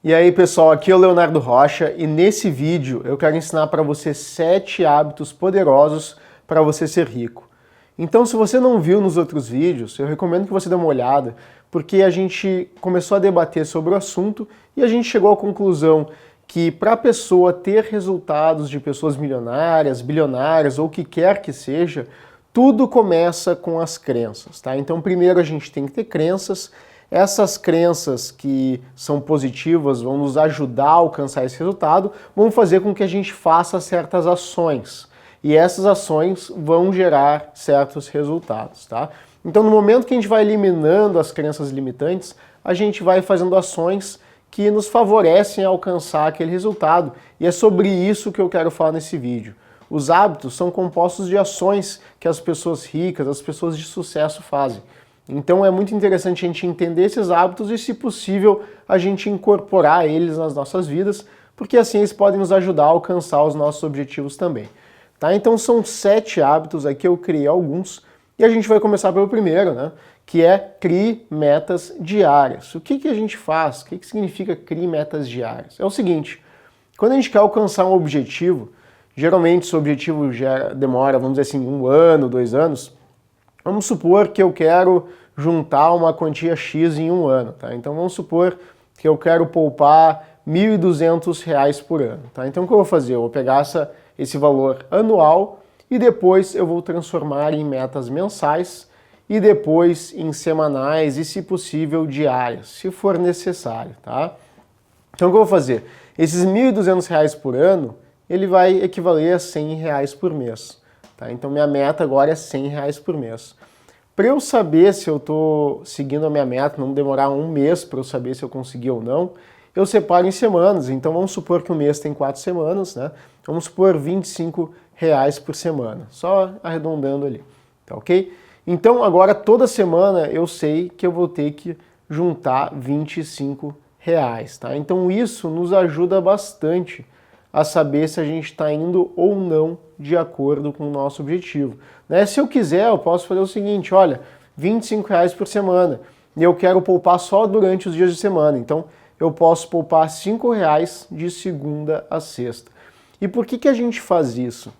E aí pessoal, aqui é o Leonardo Rocha e nesse vídeo eu quero ensinar para você 7 hábitos poderosos para você ser rico. Então se você não viu nos outros vídeos, eu recomendo que você dê uma olhada, porque a gente começou a debater sobre o assunto e a gente chegou à conclusão que para a pessoa ter resultados de pessoas milionárias, bilionárias ou o que quer que seja, tudo começa com as crenças, tá? Então primeiro a gente tem que ter crenças. Essas crenças que são positivas vão nos ajudar a alcançar esse resultado, vão fazer com que a gente faça certas ações. E essas ações vão gerar certos resultados, tá? Então, no momento que a gente vai eliminando as crenças limitantes, a gente vai fazendo ações que nos favorecem a alcançar aquele resultado. E é sobre isso que eu quero falar nesse vídeo. Os hábitos são compostos de ações que as pessoas ricas, as pessoas de sucesso fazem. Então é muito interessante a gente entender esses hábitos e, se possível, a gente incorporar eles nas nossas vidas, porque assim eles podem nos ajudar a alcançar os nossos objetivos também. Tá? Então são 7 hábitos, aqui eu criei alguns, e a gente vai começar pelo primeiro, né? Que é crie metas diárias. O que a gente faz? O que significa crie metas diárias? É o seguinte, quando a gente quer alcançar um objetivo, geralmente esse objetivo já demora, vamos dizer assim, 1 ano, 2 anos, vamos supor que eu quero juntar uma quantia X em 1 ano, tá? Então vamos supor que eu quero poupar R$ 1.200 por ano, tá? Então o que eu vou fazer? Eu vou pegar esse valor anual e depois eu vou transformar em metas mensais e depois em semanais e, se possível, diárias, se for necessário, tá? Então o que eu vou fazer? Esses R$ 1.200 por ano, ele vai equivaler a R$ 100 por mês, tá? Então minha meta agora é R$ 100 por mês. Para eu saber se eu estou seguindo a minha meta, não demorar 1 mês para eu saber se eu consegui ou não, eu separo em semanas. Então vamos supor que o mês tem 4 semanas, né? Vamos supor R$ 25 por semana, só arredondando ali, tá ok? Então agora toda semana eu sei que eu vou ter que juntar R$ 25, tá? Então isso nos ajuda bastante a saber se a gente está indo ou não de acordo com o nosso objetivo. Né? Se eu quiser, eu posso fazer o seguinte, olha, R$ 25 por semana, e eu quero poupar só durante os dias de semana, então eu posso poupar R$ 5 de segunda a sexta. E por que a gente faz isso?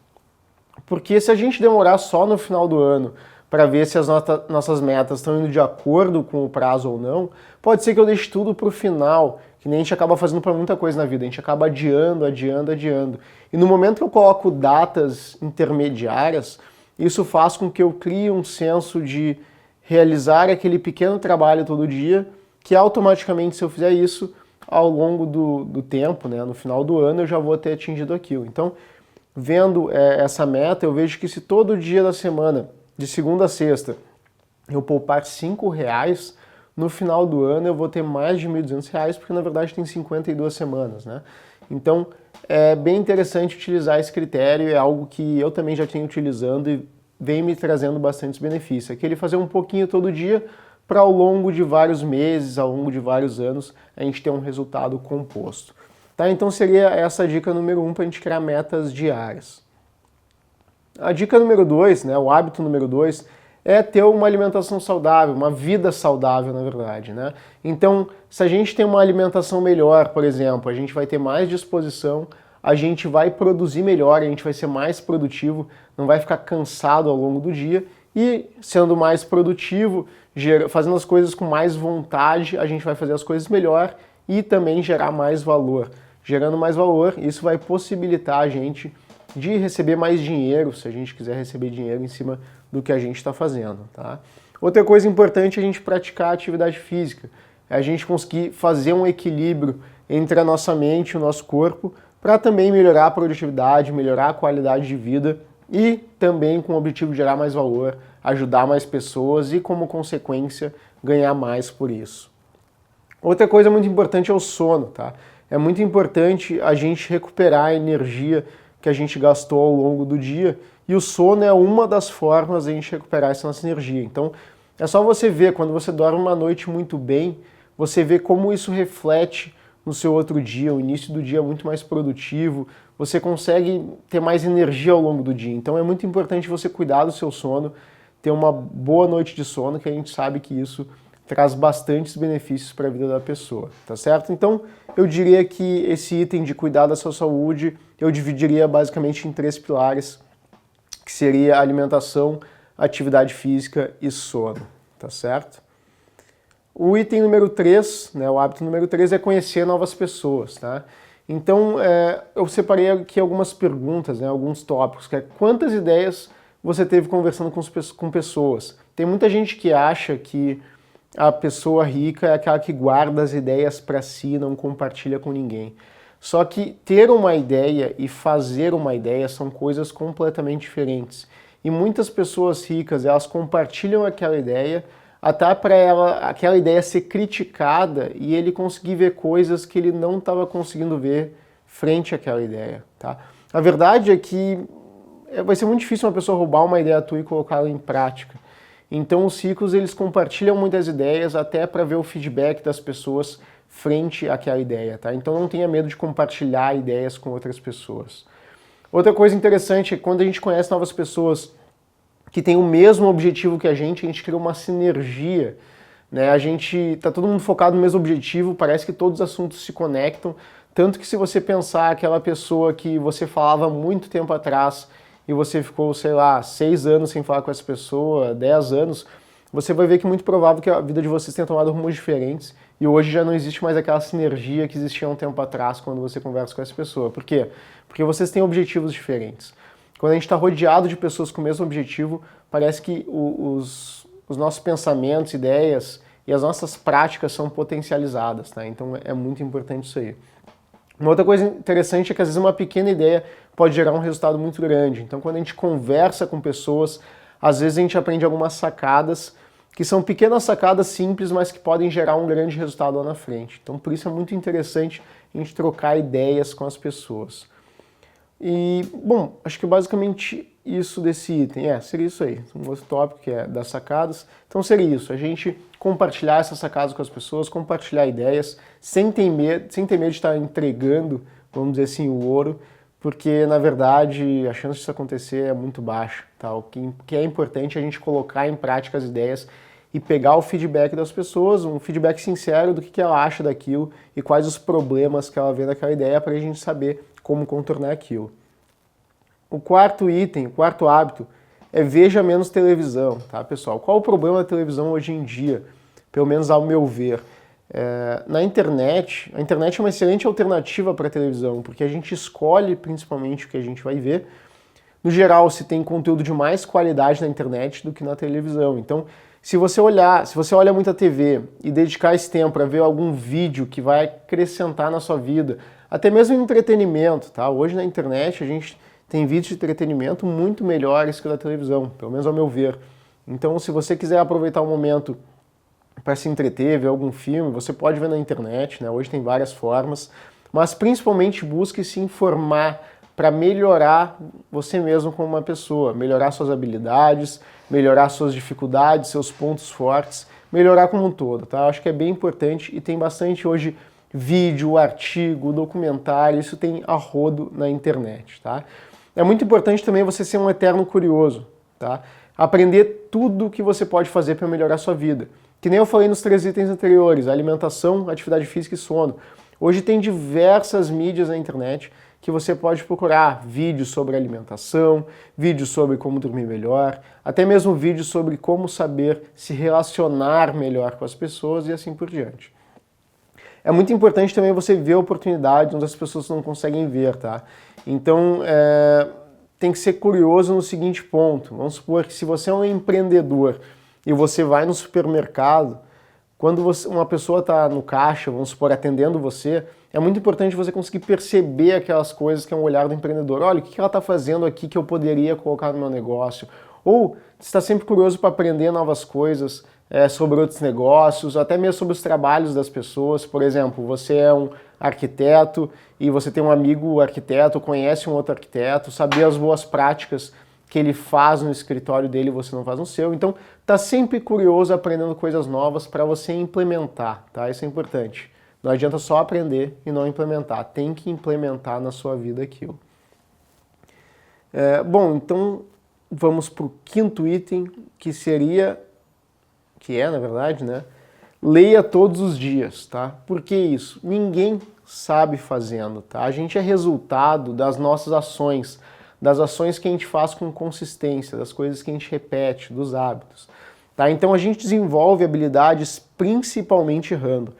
Porque se a gente demorar só no final do ano para ver se as nossas metas estão indo de acordo com o prazo ou não, pode ser que eu deixe tudo para o final, que nem a gente acaba fazendo para muita coisa na vida, a gente acaba adiando. E no momento que eu coloco datas intermediárias, isso faz com que eu crie um senso de realizar aquele pequeno trabalho todo dia, que automaticamente, se eu fizer isso, ao longo do tempo, né, no final do ano, eu já vou ter atingido aquilo. Então, vendo essa meta, eu vejo que se todo dia da semana, de segunda a sexta, eu poupar R$ 5, no final do ano eu vou ter mais de R$ 1.200, porque na verdade tem 52 semanas, né? Então é bem interessante utilizar esse critério, é algo que eu também já tenho utilizando e vem me trazendo bastantes benefícios. Aquele fazer um pouquinho todo dia para ao longo de vários meses, ao longo de vários anos, a gente ter um resultado composto. Tá? Então seria essa a dica número 1 para a gente criar metas diárias. A dica número 2, né, o hábito número 2, é ter uma alimentação saudável, uma vida saudável, na verdade, né? Então, se a gente tem uma alimentação melhor, por exemplo, a gente vai ter mais disposição, a gente vai produzir melhor, a gente vai ser mais produtivo, não vai ficar cansado ao longo do dia e, sendo mais produtivo, fazendo as coisas com mais vontade, a gente vai fazer as coisas melhor e também gerar mais valor. Gerando mais valor, isso vai possibilitar a gente de receber mais dinheiro, se a gente quiser receber dinheiro em cima do que a gente está fazendo, tá? Outra coisa importante é a gente praticar atividade física, é a gente conseguir fazer um equilíbrio entre a nossa mente e o nosso corpo para também melhorar a produtividade, melhorar a qualidade de vida e também com o objetivo de gerar mais valor, ajudar mais pessoas e, como consequência, ganhar mais por isso. Outra coisa muito importante é o sono, tá? É muito importante a gente recuperar a energia que a gente gastou ao longo do dia, e o sono é uma das formas de a gente recuperar essa nossa energia. Então, é só você ver, quando você dorme uma noite muito bem, você vê como isso reflete no seu outro dia, o início do dia é muito mais produtivo, você consegue ter mais energia ao longo do dia. Então é muito importante você cuidar do seu sono, ter uma boa noite de sono, que a gente sabe que isso traz bastantes benefícios para a vida da pessoa, tá certo? Então, eu diria que esse item de cuidar da sua saúde, eu dividiria basicamente em 3 pilares, que seria alimentação, atividade física e sono, tá certo? O item número 3, né, o hábito número 3 é conhecer novas pessoas, tá? Então, eu separei aqui algumas perguntas, né, alguns tópicos, que é quantas ideias você teve conversando com pessoas? Tem muita gente que acha que a pessoa rica é aquela que guarda as ideias para si e não compartilha com ninguém. Só que ter uma ideia e fazer uma ideia são coisas completamente diferentes. E muitas pessoas ricas, elas compartilham aquela ideia até para aquela ideia ser criticada e ele conseguir ver coisas que ele não estava conseguindo ver frente àquela ideia, tá? A verdade é que vai ser muito difícil uma pessoa roubar uma ideia tua e colocá-la em prática. Então os ricos, eles compartilham muitas ideias até para ver o feedback das pessoas frente àquela ideia, tá? Então não tenha medo de compartilhar ideias com outras pessoas. Outra coisa interessante é que quando a gente conhece novas pessoas que têm o mesmo objetivo que a gente cria uma sinergia, né? A gente tá todo mundo focado no mesmo objetivo, parece que todos os assuntos se conectam, tanto que se você pensar aquela pessoa que você falava muito tempo atrás e você ficou, sei lá, 6 anos sem falar com essa pessoa, 10 anos, você vai ver que é muito provável que a vida de vocês tenha tomado rumos diferentes e hoje já não existe mais aquela sinergia que existia um tempo atrás quando você conversa com essa pessoa. Por quê? Porque vocês têm objetivos diferentes. Quando a gente está rodeado de pessoas com o mesmo objetivo, parece que os nossos pensamentos, ideias e as nossas práticas são potencializadas, tá? Então é muito importante isso aí. Uma outra coisa interessante é que às vezes uma pequena ideia pode gerar um resultado muito grande. Então quando a gente conversa com pessoas, às vezes a gente aprende algumas sacadas, que são pequenas sacadas simples, mas que podem gerar um grande resultado lá na frente. Então por isso é muito interessante a gente trocar ideias com as pessoas. E, bom, acho que basicamente isso desse item. Seria isso aí. Um outro tópico que é das sacadas. Então seria isso, a gente compartilhar essas sacadas com as pessoas, compartilhar ideias, sem ter medo de estar entregando, vamos dizer assim, o ouro, porque, na verdade, a chance disso acontecer é muito baixa. Tá? O que é importante é a gente colocar em prática as ideias e pegar o feedback das pessoas, um feedback sincero do que ela acha daquilo e quais os problemas que ela vê daquela ideia para a gente saber como contornar aquilo. O quarto item, o quarto hábito é veja menos televisão, tá, pessoal? Qual o problema da televisão hoje em dia? Pelo menos ao meu ver. A internet é uma excelente alternativa para a televisão, porque a gente escolhe principalmente o que a gente vai ver. No geral, se tem conteúdo de mais qualidade na internet do que na televisão. Então, se você olha muito a TV e dedicar esse tempo para ver algum vídeo que vai acrescentar na sua vida, até mesmo entretenimento, tá? Hoje na internet a gente tem vídeos de entretenimento muito melhores que o da televisão, pelo menos ao meu ver. Então, se você quiser aproveitar o momento para se entreter, ver algum filme, você pode ver na internet, né? Hoje tem várias formas, mas principalmente busque se informar para melhorar você mesmo como uma pessoa, melhorar suas habilidades, melhorar suas dificuldades, seus pontos fortes, melhorar como um todo, tá? Eu acho que é bem importante e tem bastante hoje vídeo, artigo, documentário, isso tem a rodo na internet, tá? É muito importante também você ser um eterno curioso, tá? Aprender tudo o que você pode fazer para melhorar a sua vida. Que nem eu falei nos 3 itens anteriores, alimentação, atividade física e sono. Hoje tem diversas mídias na internet que você pode procurar vídeos sobre alimentação, vídeos sobre como dormir melhor, até mesmo vídeos sobre como saber se relacionar melhor com as pessoas e assim por diante. É muito importante também você ver oportunidades onde as pessoas não conseguem ver, tá? Então, tem que ser curioso no seguinte ponto. Vamos supor que se você é um empreendedor e você vai no supermercado, quando uma pessoa está no caixa, vamos supor, atendendo você, é muito importante você conseguir perceber aquelas coisas que é um olhar do empreendedor. Olha, o que ela está fazendo aqui que eu poderia colocar no meu negócio? Ou você está sempre curioso para aprender novas coisas sobre outros negócios, até mesmo sobre os trabalhos das pessoas. Por exemplo, você é um arquiteto e você tem um amigo arquiteto, conhece um outro arquiteto, saber as boas práticas que ele faz no escritório dele e você não faz no seu. Então, tá sempre curioso aprendendo coisas novas para você implementar, tá? Isso é importante. Não adianta só aprender e não implementar. Tem que implementar na sua vida aquilo. Bom, então vamos para o quinto item, que é, na verdade, né? leia todos os dias, tá? Por que isso? Ninguém sabe fazendo, tá? A gente é resultado das nossas ações, das ações que a gente faz com consistência, das coisas que a gente repete, dos hábitos, tá? Então a gente desenvolve habilidades principalmente errando.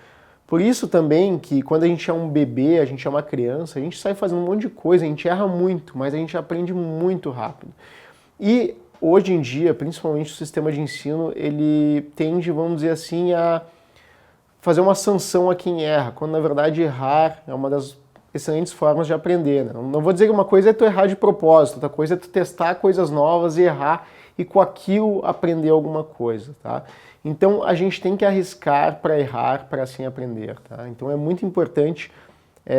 Por isso também que quando a gente é um bebê, a gente é uma criança, a gente sai fazendo um monte de coisa, a gente erra muito, mas a gente aprende muito rápido. E hoje em dia, principalmente o sistema de ensino, ele tende, vamos dizer assim, a fazer uma sanção a quem erra, quando na verdade errar é uma das excelentes formas de aprender, né? Não vou dizer que uma coisa é tu errar de propósito, outra coisa é tu testar coisas novas e errar e com aquilo aprender alguma coisa, tá? Então a gente tem que arriscar para errar, para assim aprender, tá? Então é muito importante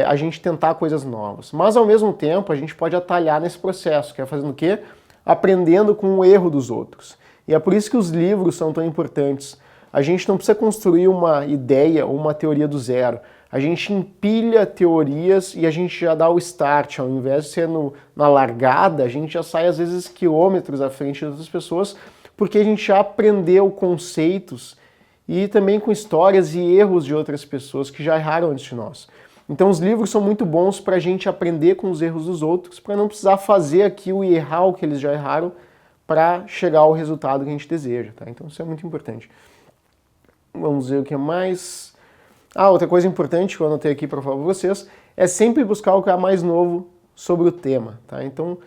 a gente tentar coisas novas. Mas ao mesmo tempo a gente pode atalhar nesse processo, que é fazendo o quê? Aprendendo com o erro dos outros. E é por isso que os livros são tão importantes. A gente não precisa construir uma ideia ou uma teoria do zero. A gente empilha teorias e a gente já dá o start. Ao invés de ser na largada, a gente já sai às vezes quilômetros à frente das outras pessoas, porque a gente já aprendeu conceitos e também com histórias e erros de outras pessoas que já erraram antes de nós. Então os livros são muito bons para a gente aprender com os erros dos outros, para não precisar fazer aquilo e errar o que eles já erraram para chegar ao resultado que a gente deseja, tá? Então isso é muito importante. Vamos ver o que mais. Outra coisa importante que eu anotei aqui para falar para vocês é sempre buscar o que é mais novo sobre o tema, tá? Então,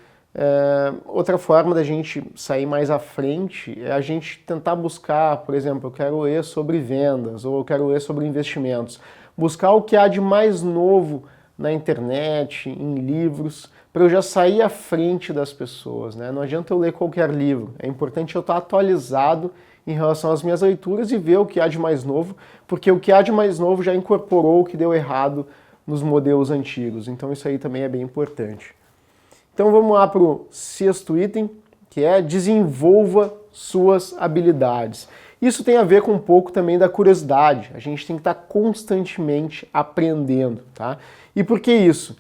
outra forma da gente sair mais à frente é a gente tentar buscar, por exemplo, eu quero ler sobre vendas ou eu quero ler sobre investimentos. Buscar o que há de mais novo na internet, em livros, para eu já sair à frente das pessoas, né? Não adianta eu ler qualquer livro, é importante eu estar atualizado em relação às minhas leituras e ver o que há de mais novo, porque o que há de mais novo já incorporou o que deu errado nos modelos antigos. Então isso aí também é bem importante. Então vamos lá para o sexto item, que é desenvolva suas habilidades. Isso tem a ver com um pouco também da curiosidade. A gente tem que estar constantemente aprendendo, tá? E por que isso?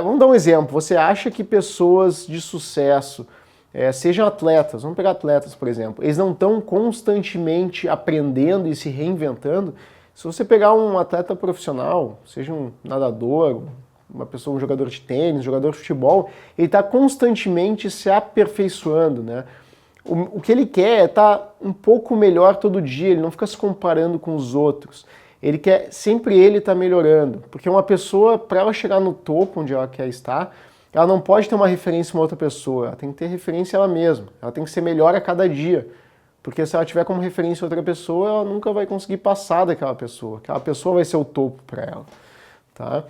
Vamos dar um exemplo. Você acha que pessoas de sucesso, sejam atletas, vamos pegar atletas, por exemplo, eles não estão constantemente aprendendo e se reinventando? Se você pegar um atleta profissional, seja um nadador, uma pessoa, um jogador de tênis, jogador de futebol, ele está constantemente se aperfeiçoando, né? O que ele quer é estar um pouco melhor todo dia, ele não fica se comparando com os outros. Ele quer, sempre ele está melhorando, porque uma pessoa, para ela chegar no topo onde ela quer estar, ela não pode ter uma referência em uma outra pessoa, ela tem que ter referência ela mesma, ela tem que ser melhor a cada dia, porque se ela tiver como referência outra pessoa, ela nunca vai conseguir passar daquela pessoa, aquela pessoa vai ser o topo para ela, tá?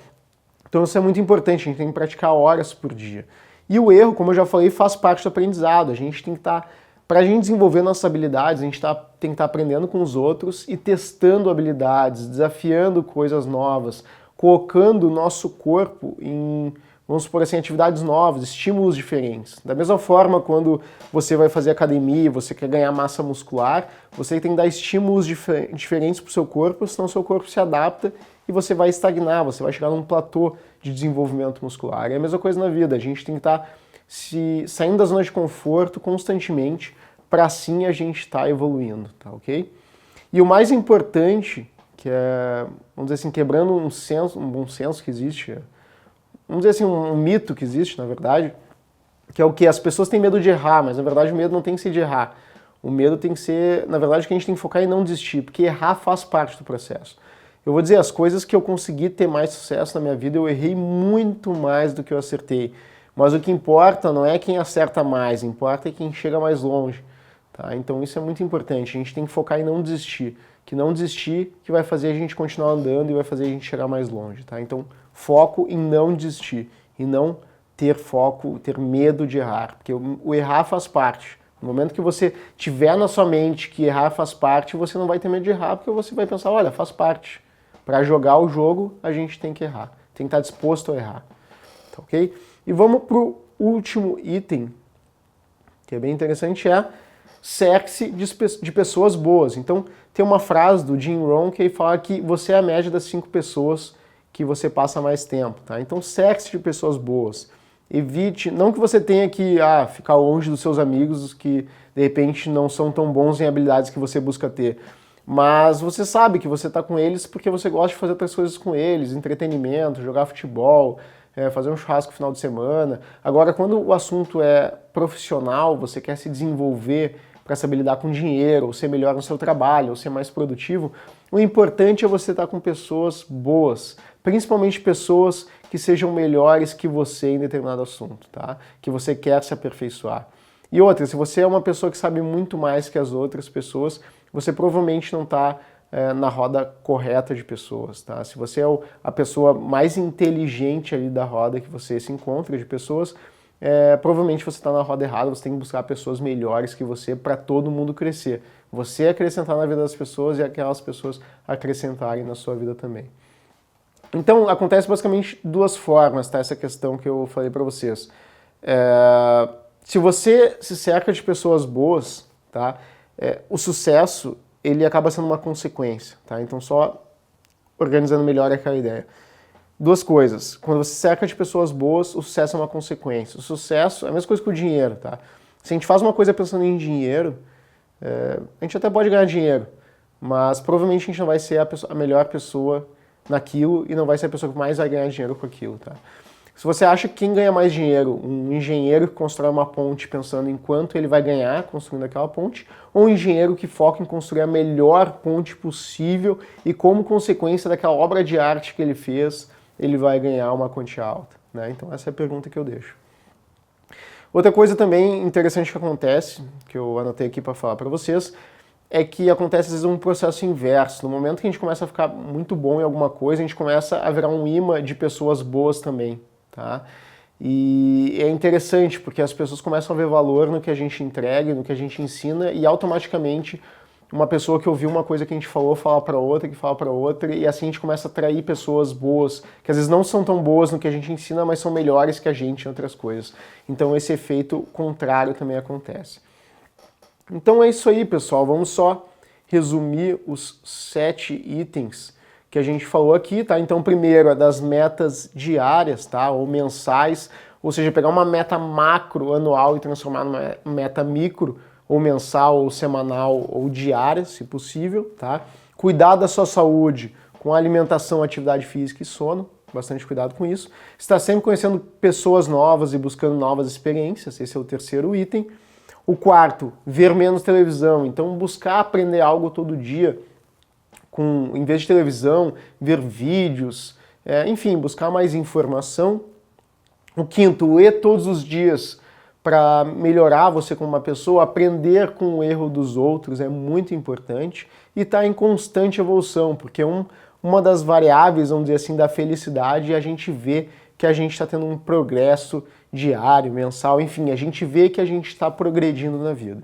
Então isso é muito importante, a gente tem que praticar horas por dia. E o erro, como eu já falei, faz parte do aprendizado, a gente tem que estar, para a gente desenvolver nossas habilidades, a gente tem que estar aprendendo com os outros e testando habilidades, desafiando coisas novas, colocando o nosso corpo em, vamos supor assim, atividades novas, estímulos diferentes. Da mesma forma, quando você vai fazer academia, você quer ganhar massa muscular, você tem que dar estímulos diferentes para o seu corpo, senão o seu corpo se adapta e você vai estagnar, você vai chegar num platô de desenvolvimento muscular. É a mesma coisa na vida, a gente tem que estar saindo da zona de conforto constantemente para assim a gente estar evoluindo, tá ok? E o mais importante, que é, vamos dizer assim, quebrando um bom senso que existe, vamos dizer assim, um mito que existe, na verdade, que é o que as pessoas têm medo de errar, mas na verdade o medo não tem que ser de errar. O medo tem que ser, na verdade, que a gente tem que focar em não desistir, porque errar faz parte do processo. Eu vou dizer, as coisas que eu consegui ter mais sucesso na minha vida, eu errei muito mais do que eu acertei. Mas o que importa não é quem acerta mais, importa é quem chega mais longe. Tá? Então isso é muito importante, a gente tem que focar em não desistir. Que não desistir que vai fazer a gente continuar andando e vai fazer a gente chegar mais longe. Tá? Então foco em não desistir e não ter foco, ter medo de errar, porque o errar faz parte. No momento que você tiver na sua mente que errar faz parte, você não vai ter medo de errar, porque você vai pensar, olha, faz parte. Para jogar o jogo, a gente tem que errar. Tem que estar disposto a errar. Tá ok? E vamos para o último item, que é bem interessante, é cerque-se de pessoas boas. Então, tem uma frase do Jim Rohn que ele fala que você é a média das 5 pessoas que você passa mais tempo. Tá? Então, cerque-se de pessoas boas. Evite, não que você tenha que ficar longe dos seus amigos que, de repente, não são tão bons em habilidades que você busca ter, mas você sabe que você está com eles porque você gosta de fazer outras coisas com eles, entretenimento, jogar futebol, fazer um churrasco no final de semana. Agora, quando o assunto é profissional, você quer se desenvolver para saber lidar com dinheiro, ou ser melhor no seu trabalho, ou ser mais produtivo, o importante é você estar com pessoas boas, principalmente pessoas que sejam melhores que você em determinado assunto, tá? Que você quer se aperfeiçoar. E outra, se você é uma pessoa que sabe muito mais que as outras pessoas, você provavelmente não está na roda correta de pessoas, tá? Se você é a pessoa mais inteligente ali da roda que você se encontra de pessoas, provavelmente você está na roda errada, você tem que buscar pessoas melhores que você para todo mundo crescer. Você acrescentar na vida das pessoas e aquelas pessoas acrescentarem na sua vida também. Então, acontece basicamente duas formas, tá? Essa questão que eu falei para vocês. Se você se cerca de pessoas boas, tá? O sucesso, ele acaba sendo uma consequência, tá? Então, só organizando melhor aquela ideia. Duas coisas. Quando você se cerca de pessoas boas, o sucesso é uma consequência. O sucesso é a mesma coisa que o dinheiro, tá? Se a gente faz uma coisa pensando em dinheiro, a gente até pode ganhar dinheiro, mas provavelmente a gente não vai ser a melhor pessoa naquilo e não vai ser a pessoa que mais vai ganhar dinheiro com aquilo, tá? Se você acha que quem ganha mais dinheiro, um engenheiro que constrói uma ponte pensando em quanto ele vai ganhar construindo aquela ponte, ou um engenheiro que foca em construir a melhor ponte possível e como consequência daquela obra de arte que ele fez, ele vai ganhar uma quantia alta, né? Então essa é a pergunta que eu deixo. Outra coisa também interessante que acontece, que eu anotei aqui para falar para vocês, é que acontece às vezes um processo inverso. No momento que a gente começa a ficar muito bom em alguma coisa, a gente começa a virar um imã de pessoas boas também, tá? E é interessante porque as pessoas começam a ver valor no que a gente entrega, no que a gente ensina e automaticamente uma pessoa que ouviu uma coisa que a gente falou fala para outra, que fala para outra e assim a gente começa a atrair pessoas boas, que às vezes não são tão boas no que a gente ensina, mas são melhores que a gente em outras coisas. Então esse efeito contrário também acontece. Então é isso aí, pessoal. Vamos só resumir os 7 itens que a gente falou aqui, tá? Então, primeiro é das metas diárias, tá? Ou mensais, ou seja, pegar uma meta macro anual e transformar numa meta micro, ou mensal, ou semanal, ou diária, se possível, tá? Cuidar da sua saúde com alimentação, atividade física e sono, bastante cuidado com isso. Estar sempre conhecendo pessoas novas e buscando novas experiências, esse é o terceiro item. O quarto, ver menos televisão, então buscar aprender algo todo dia, em vez de televisão, ver vídeos, enfim, buscar mais informação. O quinto, ler todos os dias para melhorar você como uma pessoa, aprender com o erro dos outros é muito importante e estar em constante evolução, porque uma das variáveis, vamos dizer assim, da felicidade é a gente ver que a gente está tendo um progresso diário, mensal, enfim, a gente vê que a gente está progredindo na vida.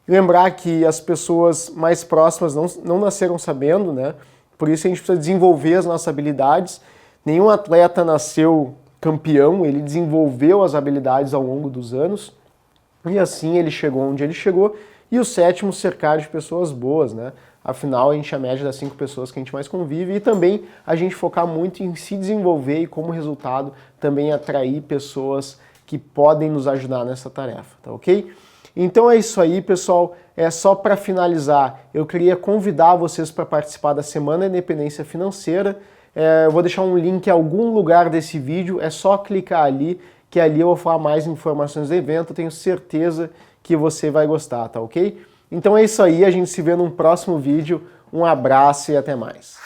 E lembrar que as pessoas mais próximas não nasceram sabendo, né? Por isso a gente precisa desenvolver as nossas habilidades. Nenhum atleta nasceu campeão, ele desenvolveu as habilidades ao longo dos anos e assim ele chegou onde ele chegou. E o sétimo, cercar de pessoas boas, né? Afinal, a gente é a média das 5 pessoas que a gente mais convive e também a gente focar muito em se desenvolver e, como resultado, também atrair pessoas que podem nos ajudar nessa tarefa, tá ok? Então é isso aí, pessoal. Só para finalizar, eu queria convidar vocês para participar da Semana Independência Financeira. Eu vou deixar um link em algum lugar desse vídeo, é só clicar ali, que ali eu vou falar mais informações do evento, eu tenho certeza que você vai gostar, tá ok? Então é isso aí, a gente se vê num próximo vídeo. Um abraço e até mais.